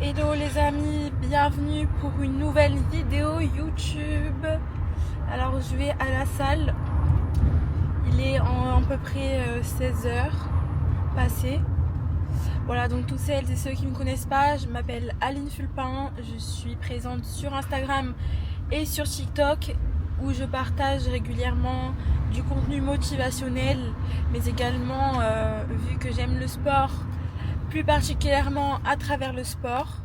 Hello les amis, bienvenue pour une nouvelle vidéo YouTube. Alors je vais à la salle, il est à peu près 16h passé. Voilà, donc toutes celles et ceux qui ne me connaissent pas, je m'appelle Aline Fulpin, je suis présente sur Instagram et sur TikTok où je partage régulièrement du contenu motivationnel, mais également vu que j'aime le sport, plus particulièrement à travers le sport.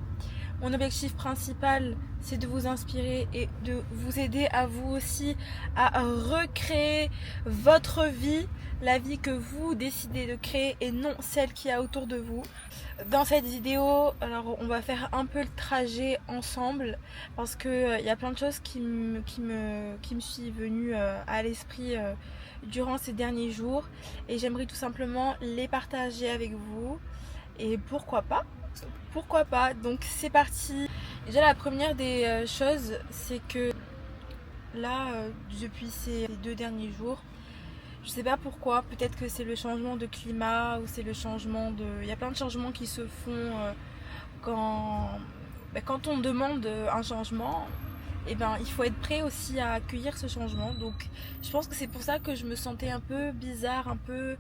Mon objectif principal, c'est de vous inspirer et de vous aider à vous aussi à recréer votre vie, la vie que vous décidez de créer et non celle qu'il y a autour de vous. Dans cette vidéo, alors on va faire un peu le trajet ensemble parce que il y a plein de choses qui me sont venues à l'esprit durant ces derniers jours et j'aimerais tout simplement les partager avec vous. Et pourquoi pas, donc c'est parti. Déjà la première des choses, c'est que là depuis ces 2 derniers jours, je sais pas pourquoi, peut-être que c'est le changement de climat ou c'est le changement de... Il y a plein de changements qui se font quand on demande un changement, et il faut être prêt aussi à accueillir ce changement. Donc je pense que c'est pour ça que je me sentais un peu bizarre, un peu...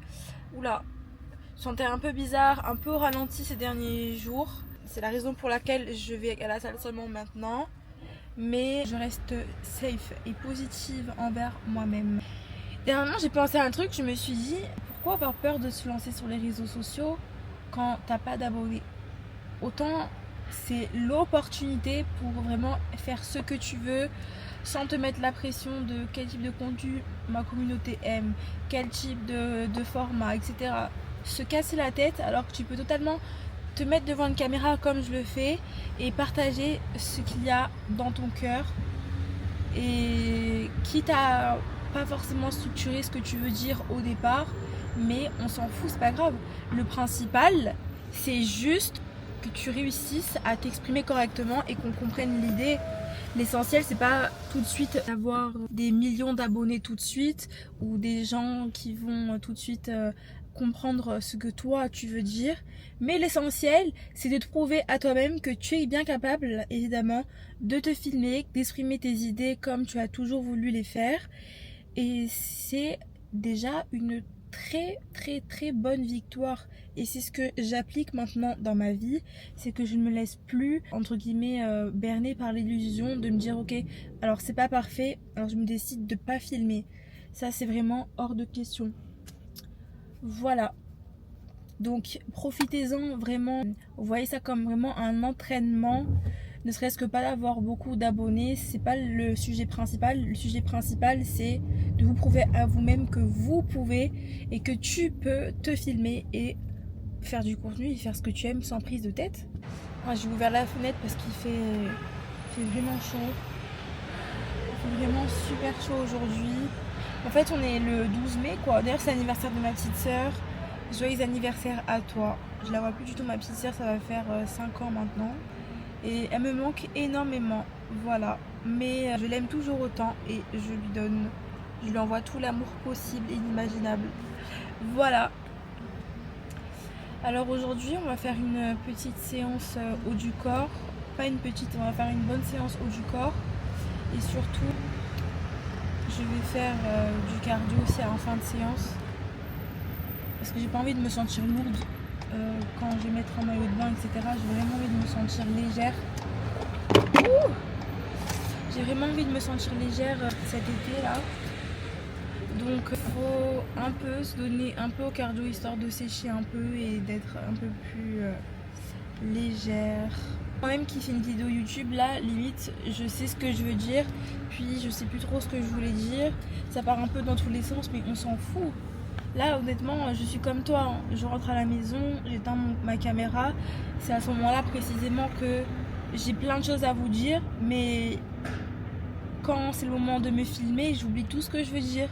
Oula, je sentais un peu bizarre, un peu au ralenti ces derniers jours. C'est la raison pour laquelle je vais à la salle seulement maintenant. Mais je reste safe et positive envers moi-même. Dernièrement, j'ai pensé à un truc, je me suis dit, pourquoi avoir peur de se lancer sur les réseaux sociaux quand t'as pas d'abonnés? Autant c'est l'opportunité pour vraiment faire ce que tu veux sans te mettre la pression de quel type de contenu ma communauté aime, quel type de format, etc. Se casser la tête alors que tu peux totalement te mettre devant une caméra comme je le fais et partager ce qu'il y a dans ton cœur, et quitte à pas forcément structurer ce que tu veux dire au départ, mais on s'en fout, c'est pas grave. Le principal, c'est juste que tu réussisses à t'exprimer correctement et qu'on comprenne l'idée. L'essentiel, c'est pas tout de suite avoir des millions d'abonnés tout de suite ou des gens qui vont tout de suite comprendre ce que toi tu veux dire, mais l'essentiel, c'est de te prouver à toi-même que tu es bien capable, évidemment, de te filmer, d'exprimer tes idées comme tu as toujours voulu les faire. Et c'est déjà une très bonne victoire, et c'est ce que j'applique maintenant dans ma vie. C'est que je ne me laisse plus entre guillemets berner par l'illusion de me dire ok, alors c'est pas parfait, alors je me décide de pas filmer. Ça, c'est vraiment hors de question. Voilà, donc profitez-en vraiment, voyez ça comme vraiment un entraînement. Ne serait-ce que pas d'avoir beaucoup d'abonnés, c'est pas le sujet principal. Le sujet principal, c'est de vous prouver à vous-même que vous pouvez et que tu peux te filmer et faire du contenu et faire ce que tu aimes sans prise de tête. Moi, j'ai ouvert la fenêtre parce qu'il fait vraiment chaud. Il fait vraiment super chaud aujourd'hui. En fait, on est le 12 mai quoi. D'ailleurs, c'est l'anniversaire de ma petite sœur. Joyeux anniversaire à toi. Je la vois plus du tout, ma petite sœur, ça va faire 5 ans maintenant. Et elle me manque énormément, voilà. Mais je l'aime toujours autant et je lui envoie tout l'amour possible et inimaginable. Voilà. Alors aujourd'hui, on va faire une petite séance haut du corps. Pas une petite, on va faire une bonne séance haut du corps. Et surtout, je vais faire du cardio aussi en fin de séance. Parce que j'ai pas envie de me sentir lourde quand je vais mettre un maillot de bain, etc. J'ai vraiment envie de me sentir légère. Ouh, j'ai vraiment envie de me sentir légère cet été là. Donc il faut un peu se donner un peu au cardio histoire de sécher un peu et d'être un peu plus légère. Moi-même qui fais une vidéo YouTube là, limite je sais ce que je veux dire, puis je sais plus trop ce que je voulais dire. Ça part un peu dans tous les sens, mais on s'en fout. Là honnêtement je suis comme toi, hein. Je rentre à la maison, j'éteins ma caméra. C'est à ce moment-là précisément que j'ai plein de choses à vous dire, mais quand c'est le moment de me filmer, j'oublie tout ce que je veux dire.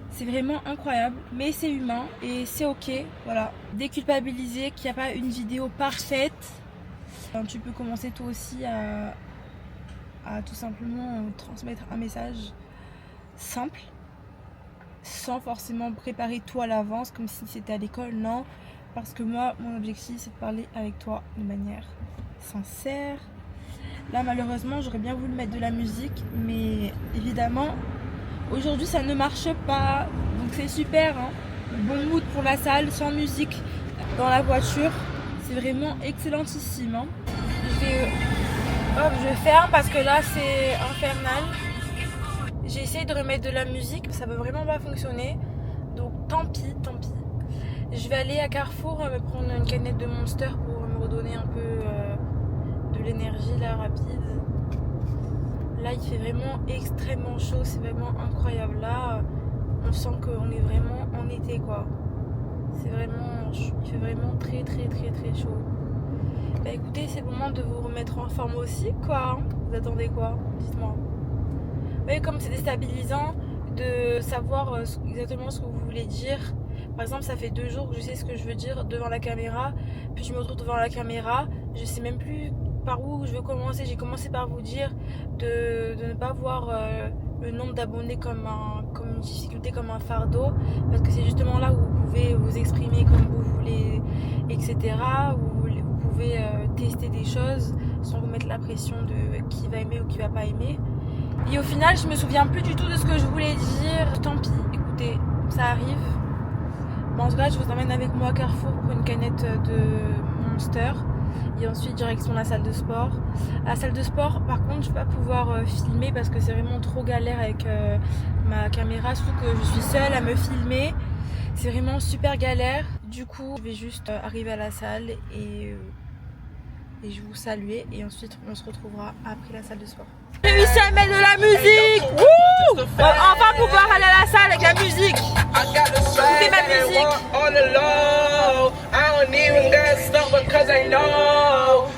C'est vraiment incroyable, mais c'est humain et c'est ok. Voilà, déculpabiliser qu'il n'y a pas une vidéo parfaite. Tu peux commencer toi aussi à tout simplement transmettre un message simple, sans forcément préparer tout à l'avance comme si c'était à l'école. Non, parce que moi, mon objectif, c'est de parler avec toi de manière sincère. Là malheureusement j'aurais bien voulu mettre de la musique, mais évidemment aujourd'hui ça ne marche pas. Donc c'est super, hein. Bon mood pour la salle, sans musique dans la voiture. C'est vraiment excellentissime, hein. Je ferme parce que là c'est infernal. J'ai essayé de remettre de la musique, mais ça veut vraiment pas fonctionner. Donc tant pis. Je vais aller à Carrefour me prendre une canette de Monster pour me redonner un peu de l'énergie là, rapide. Là il fait vraiment extrêmement chaud, c'est vraiment incroyable. Là on sent qu'on est vraiment en été quoi. C'est vraiment, il fait vraiment très chaud. Bah écoutez, c'est le moment de vous remettre en forme aussi quoi. Vous attendez quoi? Dites-moi. Vous voyez comme c'est déstabilisant de savoir exactement ce que vous voulez dire. Par exemple, ça fait 2 jours que je sais ce que je veux dire devant la caméra, puis je me retrouve devant la caméra, je sais même plus par où je veux commencer. J'ai commencé par vous dire de ne pas voir le nombre d'abonnés comme une difficulté, comme un fardeau, parce que c'est justement là où vous pouvez vous exprimer comme vous voulez, etc. Où vous pouvez tester des choses sans vous mettre la pression de qui va aimer ou qui va pas aimer. Et au final, je me souviens plus du tout de ce que je voulais dire. Tant pis, écoutez, ça arrive. Bon, en tout cas, je vous emmène avec moi à Carrefour pour une canette de Monster. Et ensuite, direction la salle de sport. À la salle de sport, par contre, je vais pas pouvoir filmer parce que c'est vraiment trop galère avec ma caméra. Surtout que je suis seule à me filmer. C'est vraiment super galère. Du coup, je vais juste arriver à la salle et je vous saluer. Et ensuite, on se retrouvera après la salle de sport. J'ai réussi à mettre de la musique. Wouh! Enfin pouvoir aller à la salle avec la musique. Écoutez ma musique.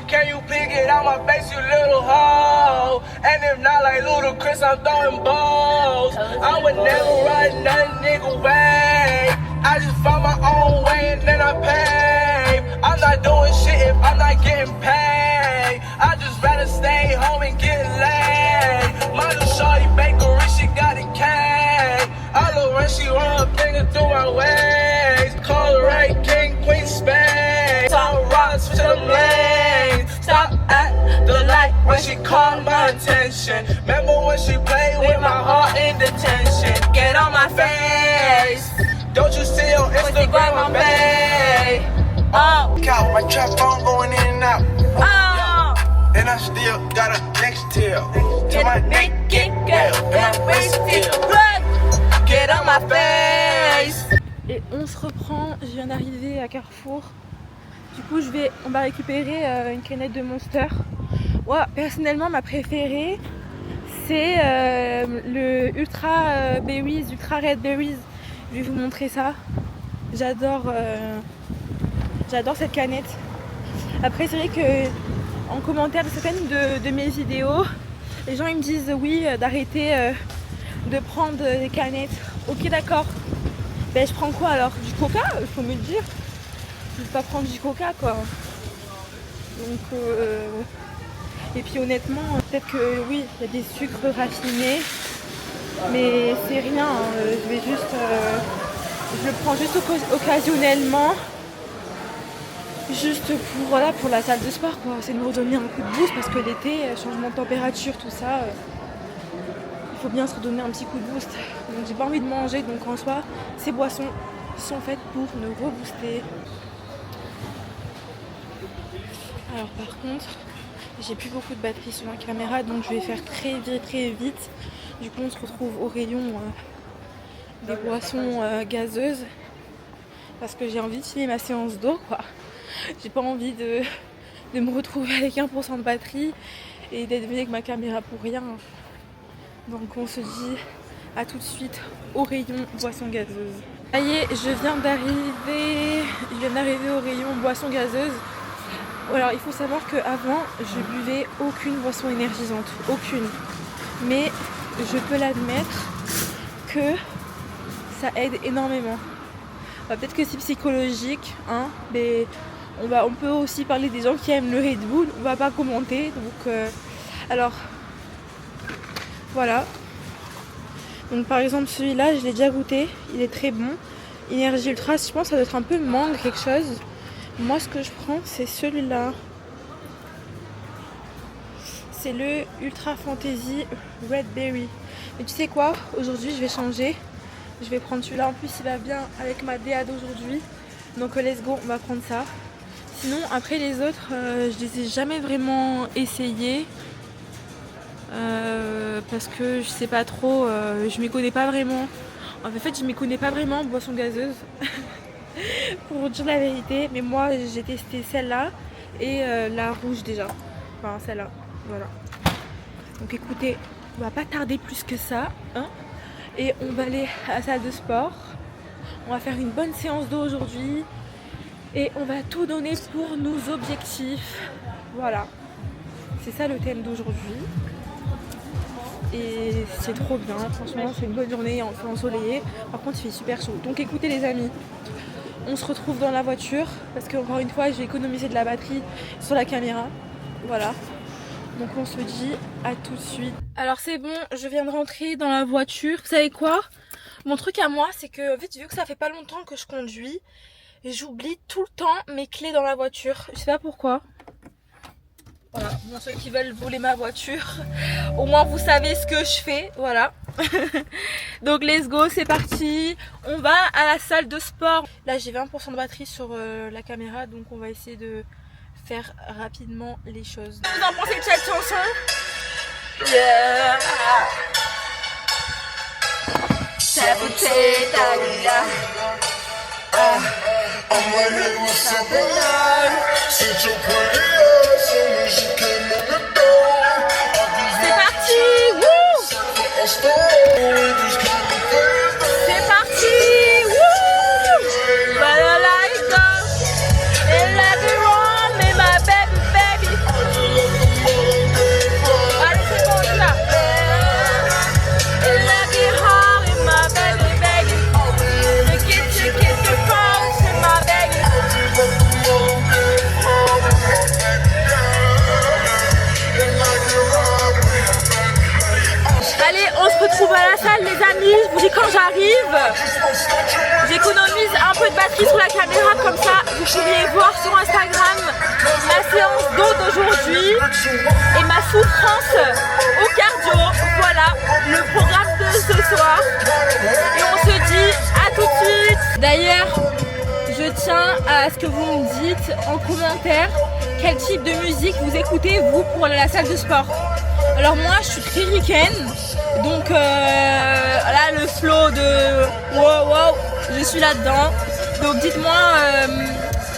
Can you please get out my face, you little hoe? And if not like Ludacris, I'm throwing balls. I would never run nothing, nigga, way. I just find my own way and then I pay. I'm not doing shit if I'm not getting paid. I just rather stay home and get laid. My little shorty bakery, she got a cake. I love when she run her finger through my waist. Call her right, king, queen, space. Time rocks, switch up lanes. Stop at the light when she called my attention. Remember when she played with my heart in detention? Get on my face. Don't you see on Instagram my babe? Count my trap phone going in and out. And I still got a next tail. To my naked girl, and my waist still. Get on my face. Et on se reprend, je viens d'arriver à Carrefour. Du coup on va récupérer une canette de Monster. Ouais, personnellement ma préférée c'est le Ultra Berries, Ultra Red Berries. Je vais vous montrer ça. J'adore cette canette. Après c'est vrai que en commentaire de certaines de mes vidéos, les gens ils me disent oui d'arrêter de prendre des canettes. Ok d'accord. Ben je prends quoi alors? Du coca? Il faut me le dire. Je ne vais pas prendre du coca quoi. Donc et puis honnêtement peut-être que oui il y a des sucres raffinés, mais c'est rien, je vais juste je le prends juste occasionnellement, juste pour la salle de sport quoi. C'est de me redonner un coup de boost parce que l'été, changement de température, tout ça, il faut bien se redonner un petit coup de boost. Donc j'ai pas envie de manger, donc en soi ces boissons sont faites pour me rebooster. Alors par contre, j'ai plus beaucoup de batterie sur ma caméra, donc je vais faire très vite. Du coup on se retrouve au rayon des boissons gazeuses, parce que j'ai envie de finir ma séance d'eau quoi. J'ai pas envie de me retrouver avec 1% de batterie et d'être venue avec ma caméra pour rien. Donc on se dit à tout de suite au rayon boissons gazeuses. Ça y est, je viens d'arriver au rayon boissons gazeuses. Alors il faut savoir qu'avant je buvais aucune boisson énergisante, aucune. Mais je peux l'admettre que ça aide énormément. Peut-être que c'est psychologique, hein, mais on peut aussi parler des gens qui aiment le Red Bull, on va pas commenter. Donc alors voilà. Donc par exemple celui-là je l'ai déjà goûté, il est très bon. Énergie Ultra, je pense que ça doit être un peu mangue quelque chose. Moi ce que je prends c'est celui-là. c'est le Ultra Fantasy Red Berry. Mais tu sais quoi, aujourd'hui je vais changer. Je vais prendre celui-là, en plus il va bien avec ma DA d'aujourd'hui. Donc let's go, on va prendre ça. Sinon après les autres, je les ai jamais vraiment essayés. Parce que je sais pas trop, je m'y connais pas vraiment. En fait je m'y connais pas vraiment en boisson gazeuse. Pour vous dire la vérité. Mais moi j'ai testé celle-là et la rouge déjà. Enfin celle-là, voilà. Donc écoutez, on va pas tarder plus que ça, hein. Et on va aller à la salle de sport. On va faire une bonne séance d'eau aujourd'hui. Et on va tout donner pour nos objectifs. Voilà. C'est ça le thème d'aujourd'hui. Et c'est trop bien. Franchement, c'est une bonne journée, enfin ensoleillée. Par contre, il fait super chaud. Donc écoutez les amis, on se retrouve dans la voiture. Parce qu'encore une fois, je vais économiser de la batterie sur la caméra. Voilà. Donc on se dit à tout de suite. Alors c'est bon, je viens de rentrer dans la voiture. Vous savez quoi? Mon truc à moi, c'est que en fait, vu que ça fait pas longtemps que je conduis, j'oublie tout le temps mes clés dans la voiture. Je sais pas pourquoi. Voilà, pour ceux qui veulent voler ma voiture, au moins vous savez ce que je fais. Voilà. Donc let's go, c'est parti. On va à la salle de sport. Là j'ai 20% de batterie sur la caméra, donc on va essayer de faire rapidement les choses. Vous en pensez de cette chanson? Yeah. C'est parti. Wouh. C'est parti. Wouh. retrouve à la salle les amis, je vous dis quand j'arrive. J'économise un peu de batterie sur la caméra, comme ça vous pourriez voir sur Instagram ma séance d'eau d'aujourd'hui et ma souffrance au cardio. Voilà le programme de ce soir et on se dit à tout de suite. D'ailleurs, je tiens à ce que vous me dites en commentaire quel type de musique vous écoutez vous pour aller à la salle de sport. Alors moi je suis très ricaine, donc là le flow de wow wow, je suis là-dedans. Donc dites-moi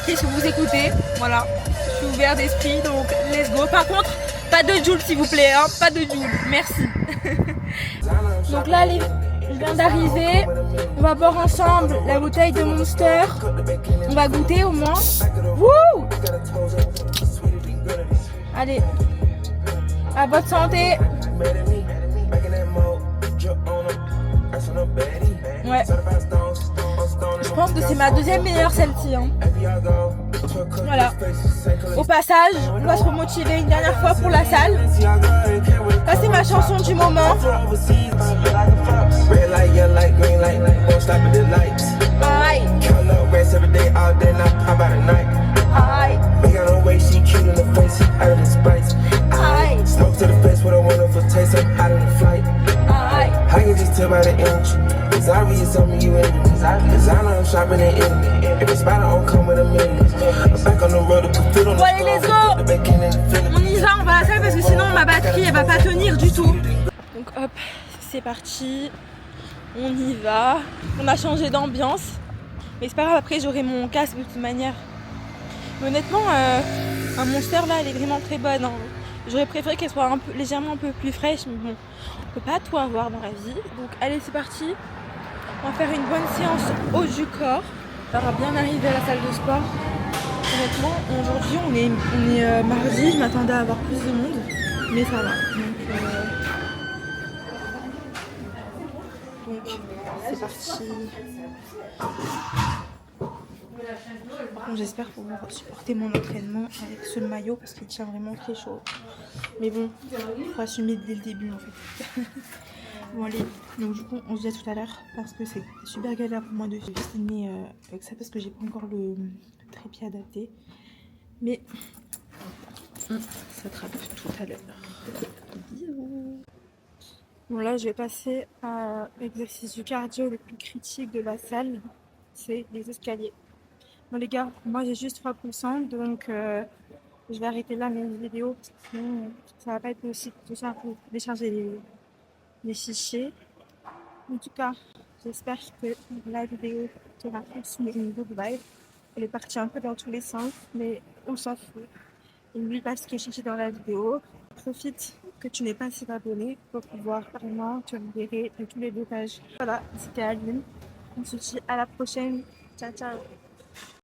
qu'est-ce que vous écoutez, voilà. Je suis ouvert d'esprit, donc let's go. Par contre, pas de Joule s'il vous plaît, hein, pas de Joule, merci. Donc là je viens d'arriver, on va boire ensemble la bouteille de Monster. On va goûter au moins. Wouh! Allez, à votre santé. Ouais. Je pense que c'est ma deuxième meilleure celle-ci. Hein. Voilà. Au passage, on va se remotiver une dernière fois pour la salle. Ça c'est ma chanson du moment. Aïe. Aïe. I can just tell by the energy. Zaria is something you into. Designer, I'm shopping in Italy. Every spot I own come with a million. I'm back on the road to put food on the floor. Allez, let's go! On y va, on va à la salle parce que sinon ma batterie elle va pas tenir du tout. Donc hop, c'est parti. On y va. On a changé d'ambiance. Mais c'est pas grave, après j'aurai mon casque de toute manière. Mais honnêtement, un Monster là, elle est vraiment très bonne. Hein. J'aurais préféré qu'elle soit légèrement un peu plus fraîche, mais bon, on peut pas tout avoir dans la vie. Donc allez, c'est parti. On va faire une bonne séance haut du corps. On va bien arriver à la salle de sport. Honnêtement, aujourd'hui on est mardi, je m'attendais à avoir plus de monde, mais ça va. Donc c'est parti. Bon, j'espère pouvoir supporter mon entraînement avec ce maillot parce qu'il tient vraiment très chaud. Mais bon, il faut assumer dès le début en fait. Bon allez, donc du coup on se dit à tout à l'heure parce que c'est super galère pour moi de filmer avec ça parce que j'ai pas encore le trépied adapté. Mais Ça attrape tout à l'heure. Bisous. Bon là je vais passer à l'exercice du cardio le plus critique de la salle, c'est les escaliers. Bon les gars, moi j'ai juste 3%, donc je vais arrêter là mes vidéos, parce que sinon ça va pas être possible de décharger les fichiers. En tout cas, j'espère que la vidéo t'aura transmis une good vibe. Elle est partie un peu dans tous les sens, mais on s'en fout. N'oublie pas ce qui est cherché dans la vidéo. Profite que tu n'es pas assez abonné pour pouvoir vraiment te libérer de tous les blocages. Voilà, c'était Aline. On se dit à la prochaine. Ciao, ciao.